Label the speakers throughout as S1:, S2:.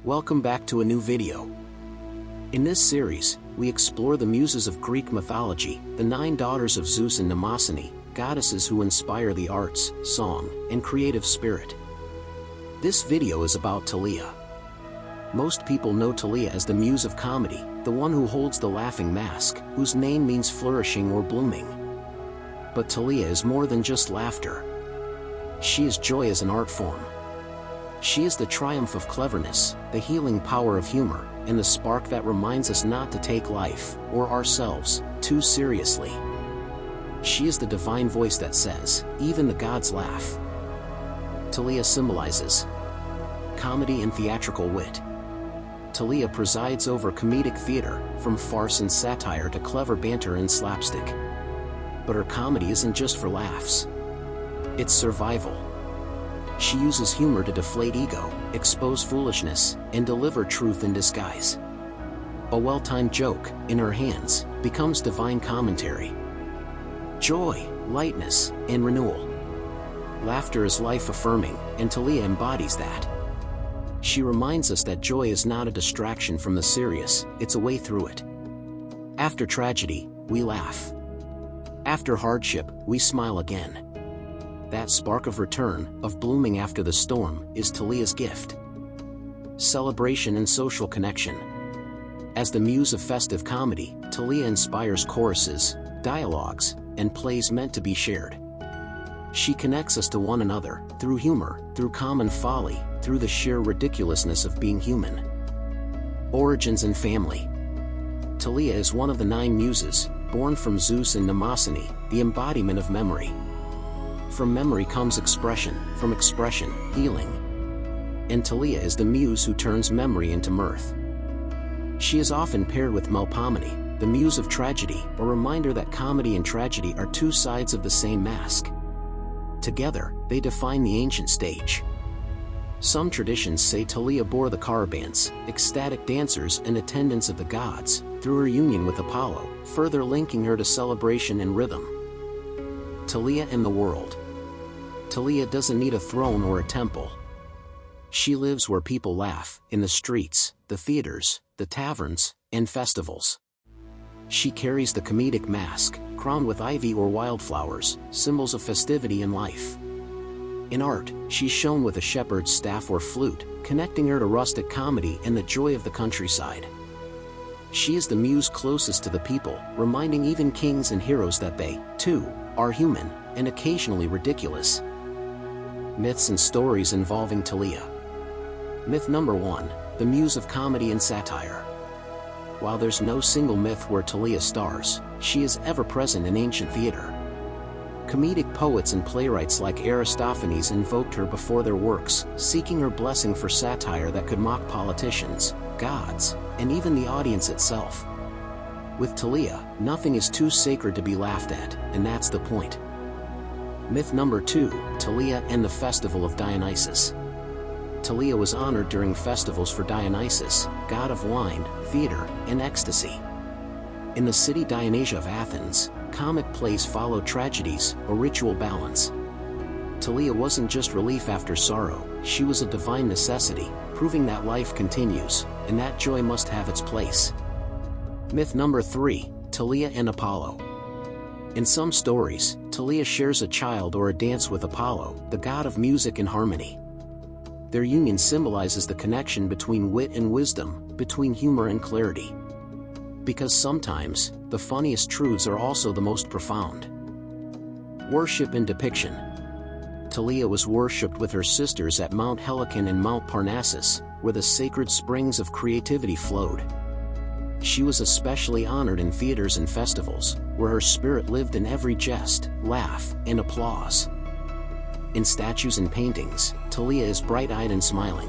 S1: Welcome back to a new video. In this series, we explore the Muses of Greek mythology, the 9 daughters of Zeus and Mnemosyne, goddesses who inspire the arts, song, and creative spirit. This video is about Thalia. Most people know Thalia as the muse of comedy, the one who holds the laughing mask, whose name means flourishing or blooming. But Thalia is more than just laughter. She is joy as an art form. She is the triumph of cleverness, the healing power of humor, and the spark that reminds us not to take life, or ourselves, too seriously. She is the divine voice that says, "Even the gods laugh." Thalia symbolizes comedy and theatrical wit. Thalia presides over comedic theater, from farce and satire to clever banter and slapstick. But her comedy isn't just for laughs. It's survival. She uses humor to deflate ego, expose foolishness, and deliver truth in disguise. A well-timed joke, in her hands, becomes divine commentary. Joy, lightness, and renewal. Laughter is life-affirming, and Thalia embodies that. She reminds us that joy is not a distraction from the serious, it's a way through it. After tragedy, we laugh. After hardship, we smile again. That spark of return, of blooming after the storm, is Thalia's gift. Celebration and social connection. As the muse of festive comedy, Thalia inspires choruses, dialogues, and plays meant to be shared. She connects us to one another, through humor, through common folly, through the sheer ridiculousness of being human. Origins and family. Thalia is one of the 9 muses, born from Zeus and Mnemosyne, the embodiment of memory. From memory comes expression, from expression, healing. And Thalia is the muse who turns memory into mirth. She is often paired with Melpomene, the muse of tragedy, a reminder that comedy and tragedy are 2 sides of the same mask. Together, they define the ancient stage. Some traditions say Thalia bore the caravans, ecstatic dancers and attendants of the gods, through her union with Apollo, further linking her to celebration and rhythm. Thalia and the world. Thalia doesn't need a throne or a temple. She lives where people laugh, in the streets, the theaters, the taverns, and festivals. She carries the comedic mask, crowned with ivy or wildflowers, symbols of festivity and life. In art, she's shown with a shepherd's staff or flute, connecting her to rustic comedy and the joy of the countryside. She is the muse closest to the people, reminding even kings and heroes that they, too, are human, and occasionally ridiculous. Myths and stories involving Thalia. Myth number 1, the muse of comedy and satire. While there's no single myth where Thalia stars, she is ever present in ancient theater. Comedic poets and playwrights like Aristophanes invoked her before their works, seeking her blessing for satire that could mock politicians, gods, and even the audience itself. With Thalia, nothing is too sacred to be laughed at, and that's the point. Myth number 2, Thalia and the Festival of Dionysus. Thalia was honored during festivals for Dionysus, god of wine, theater, and ecstasy. In the city Dionysia of Athens, comic plays followed tragedies, a ritual balance. Thalia wasn't just relief after sorrow, she was a divine necessity, proving that life continues, and that joy must have its place. Myth number 3, Thalia and Apollo. In some stories, Thalia shares a child or a dance with Apollo, the god of music and harmony. Their union symbolizes the connection between wit and wisdom, between humor and clarity. Because sometimes, the funniest truths are also the most profound. Worship and depiction. Thalia was worshipped with her sisters at Mount Helicon and Mount Parnassus, where the sacred springs of creativity flowed. She was especially honored in theaters and festivals, where her spirit lived in every jest, laugh, and applause. In statues and paintings, Thalia is bright-eyed and smiling.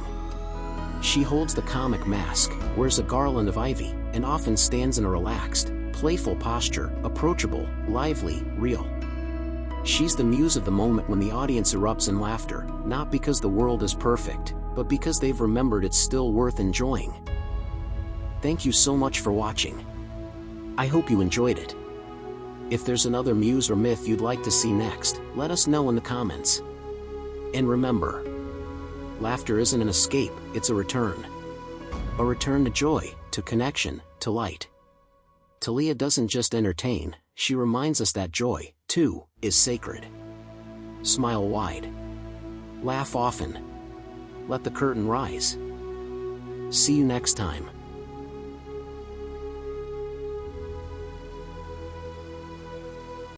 S1: She holds the comic mask, wears a garland of ivy, and often stands in a relaxed, playful posture, approachable, lively, real. She's the muse of the moment when the audience erupts in laughter, not because the world is perfect, but because they've remembered it's still worth enjoying. Thank you so much for watching. I hope you enjoyed it. If there's another muse or myth you'd like to see next, let us know in the comments. And remember, laughter isn't an escape, it's a return. A return to joy, to connection, to light. Thalia doesn't just entertain, she reminds us that joy, too, is sacred. Smile wide. Laugh often. Let the curtain rise. See you next time.